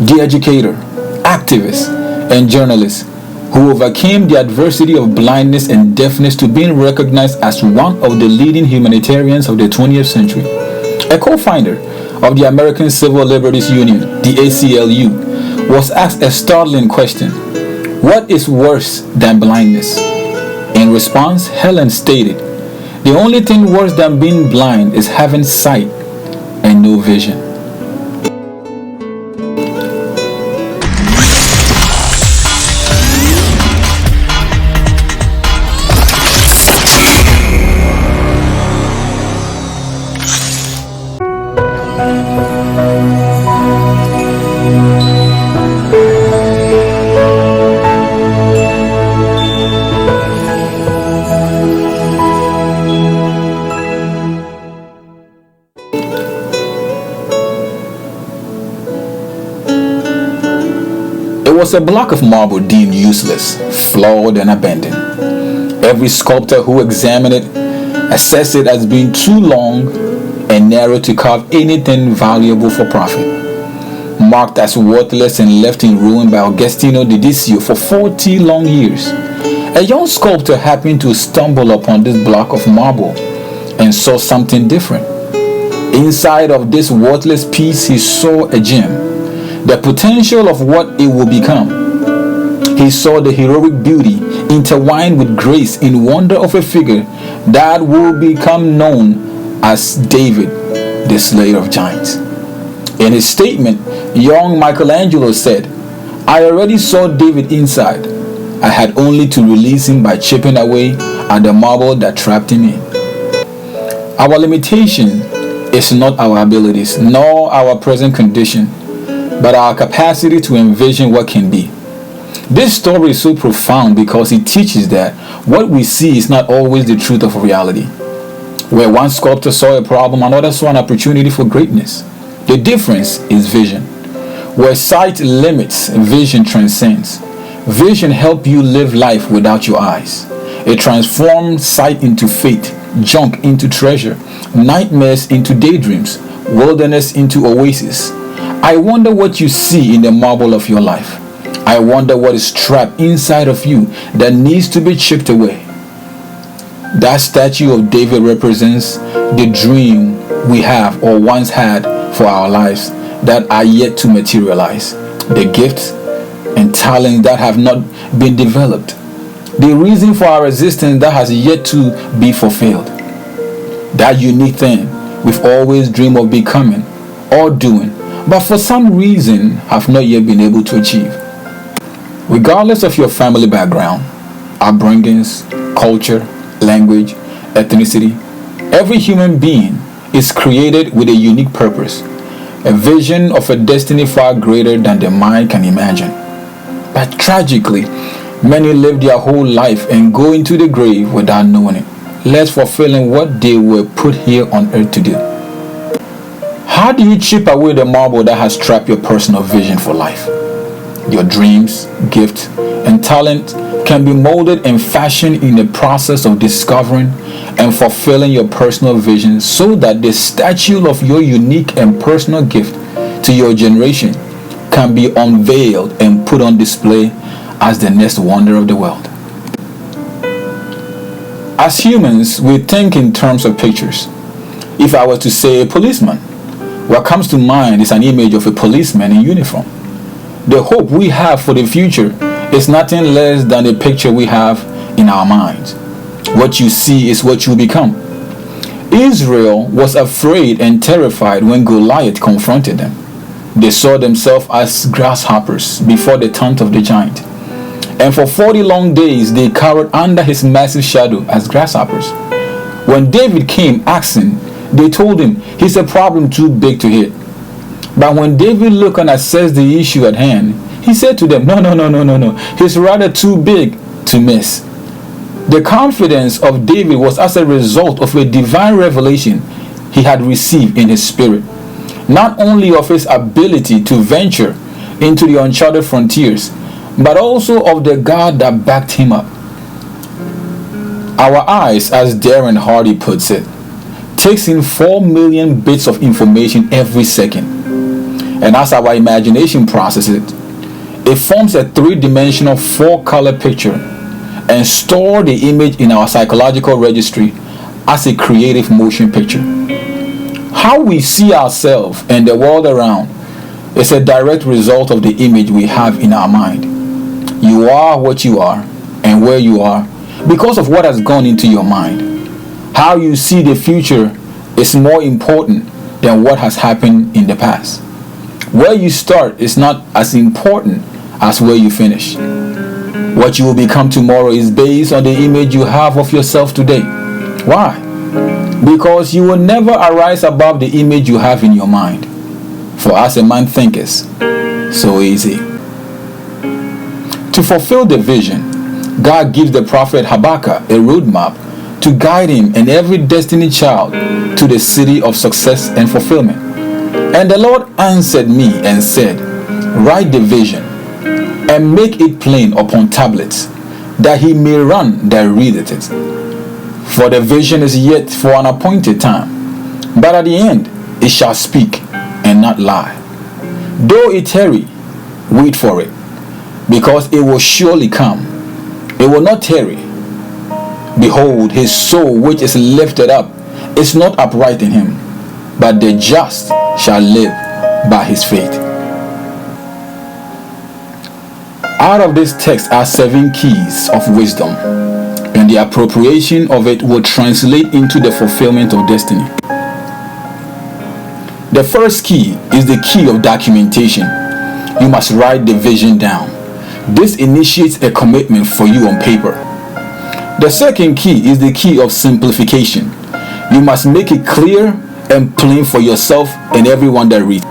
The educator, activist, and journalist who overcame the adversity of blindness and deafness to being recognized as one of the leading humanitarians of the 20th century. A co-founder of the American Civil Liberties Union, the ACLU, was asked a startling question: what is worse than blindness? In response, Helen stated, "The only thing worse than being blind is having sight and no vision." It was a block of marble deemed useless, flawed, and abandoned. Every sculptor who examined it assessed it as being too long and narrow to carve anything valuable for profit. Marked as worthless and left in ruin by Agostino di Dizio for 40 long years, a young sculptor happened to stumble upon this block of marble and saw something different. Inside of this worthless piece, he saw a gem, the potential of what it will become. He saw the heroic beauty intertwined with grace in wonder of a figure that will become known as David, the slayer of giants. In his statement, young Michelangelo said, "I already saw David inside. I had only to release him by chipping away at the marble that trapped him in." Our limitation is not our abilities, nor our present condition, but our capacity to envision what can be. This story is so profound because it teaches that what we see is not always the truth of reality. Where one sculptor saw a problem, another saw an opportunity for greatness. The difference is vision. Where sight limits, vision transcends. Vision helps you live life without your eyes. It transforms sight into faith, junk into treasure, nightmares into daydreams, wilderness into oasis. I wonder what you see in the marble of your life. I wonder what is trapped inside of you that needs to be chipped away. That statue of David represents the dream we have or once had for our lives that are yet to materialize, the gifts and talents that have not been developed, the reason for our existence that has yet to be fulfilled, that unique thing we've always dreamed of becoming or doing, but for some reason have not yet been able to achieve. Regardless of your family background, upbringings, culture, language, ethnicity, every human being is created with a unique purpose, a vision of a destiny far greater than the mind can imagine. But tragically, many live their whole life and go into the grave without knowing it, less fulfilling what they were put here on earth to do. How do you chip away the marble that has trapped your personal vision for life? Your dreams, gifts, and talent can be molded and fashioned in the process of discovering and fulfilling your personal vision so that the statue of your unique and personal gift to your generation can be unveiled and put on display as the next wonder of the world. As humans, we think in terms of pictures. If I were to say a policeman, what comes to mind is an image of a policeman in uniform. The hope we have for the future is nothing less than the picture we have in our minds. What you see is what you become. Israel was afraid and terrified when Goliath confronted them. They saw themselves as grasshoppers before the taunt of the giant. And for 40 long days they cowered under his massive shadow as grasshoppers. When David came asking, they told him he's a problem too big to hit. But when David looked and assessed the issue at hand, he said to them, no, he's rather too big to miss. The confidence of David was as a result of a divine revelation he had received in his spirit, not only of his ability to venture into the uncharted frontiers, but also of the God that backed him up. Our eyes, as Darren Hardy puts it, takes in 4 million bits of information every second. And as our imagination processes it, it forms a three-dimensional four-color picture and stores the image in our psychological registry as a creative motion picture. How we see ourselves and the world around is a direct result of the image we have in our mind. You are what you are and where you are because of what has gone into your mind. How you see the future is more important than what has happened in the past. Where you start is not as important as where you finish. What you will become tomorrow is based on the image you have of yourself today. Why? Because you will never arise above the image you have in your mind. For as a man thinketh, so is he. To fulfill the vision, God gives the prophet Habakkuk a roadmap to guide him and every destiny child to the city of success and fulfillment. And the Lord answered me and said, write the vision and make it plain upon tablets, that he may run that readeth it. For the vision is yet for an appointed time, but at the end it shall speak and not lie. Though it tarry, wait for it, because it will surely come. It will not tarry. Behold, his soul which is lifted up is not upright in him, but the just shall live by his faith. Out of this text are 7 keys of wisdom, and the appropriation of it will translate into the fulfillment of destiny. The first key is the key of documentation. You must write the vision down. This initiates a commitment for you on paper. The second key is the key of simplification. You must make it clear and plain for yourself and everyone that reads.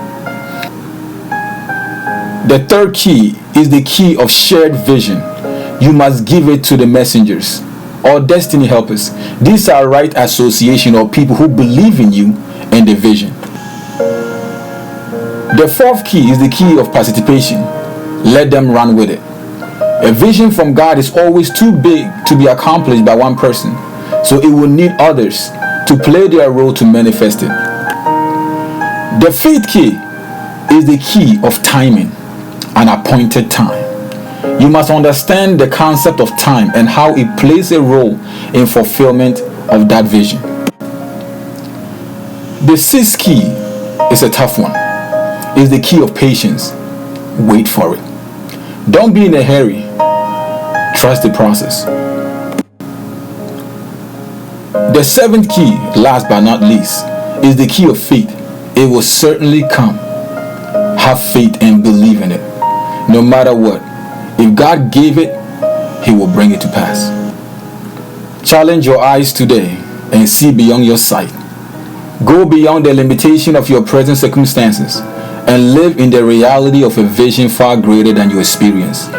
The third key is the key of shared vision. You must give it to the messengers or destiny helpers. These are right association or people who believe in you and the vision. The fourth key is the key of participation. Let them run with it. A vision from God is always too big to be accomplished by one person, so it will need others to play their role to manifest it. The fifth key is the key of timing, an appointed time. You must understand the concept of time and how it plays a role in fulfillment of that vision. The sixth key is a tough one. It's the key of patience. Wait for it. Don't be in a hurry. Trust the process. The seventh key, last but not least, is the key of faith. It will certainly come. Have faith and believe in it. No matter what, if God gave it, he will bring it to pass. Challenge your eyes today and see beyond your sight. Go beyond the limitation of your present circumstances and live in the reality of a vision far greater than your experience.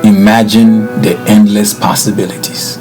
Imagine the endless possibilities.